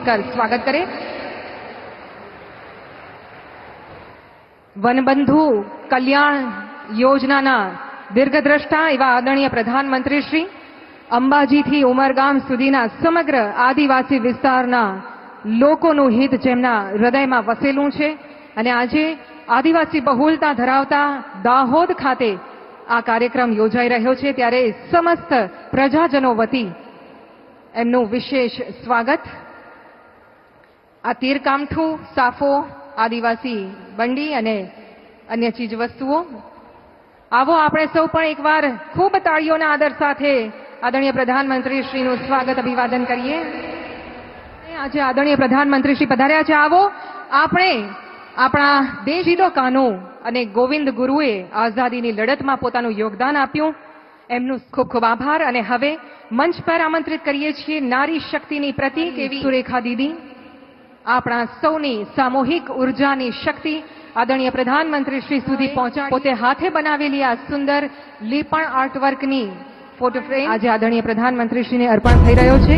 कर स्वागत करें। वनबंधु कल्याण योजना दीर्घद्रष्टा एवं आदरणीय प्रधानमंत्री श्री अंबाजी थी उमरगाम सुधीना समग्र आदिवासी विस्तारना लोकोनुं हित जेमना हृदयमां वसेलुं छे अने आजे आदिवासी बहुलता धरावता दाहोद खाते आ कार्यक्रम योजाई रह्यो छे त्यारे समस्त प्रजाजनो वती एमनुं विशेष स्वागत। आ तीरकामठू साफो आदिवासी बंडी अने अन्य चीज वस्तुओ आवो आपणे सौ पण एकवार खूब ताळीओना आदर साथे आदरणीय प्रधानमंत्री श्रीनुं स्वागत अभिवादन करीए। आज आदरणीय प्रधानमंत्री श्री पधार्या छे। आवो आपणे आपणा देश शहीदो कान्हू अने गोविंद गुरुए आजादीनी लड़तमां पोतानुं योगदान आप्युं एमनुं खूब खूब आभार। अने हवे मंच पर आमंत्रित करीए छीए नारी शक्तिनी प्रतीक एवी सुरेखा दीदी आपणा सौनी सामूहिक ऊर्जानी शक्ति आदरणीय प्रधानमंत्री श्री सुधी पहोंचाडी पोते हाथे बनावेली आ सुंदर લીપણ આર્ટવર્કની फोटो फ्रेम आज आदरणीय प्रधानमंत्री श्री ने अर्पण थई रह्यो छे।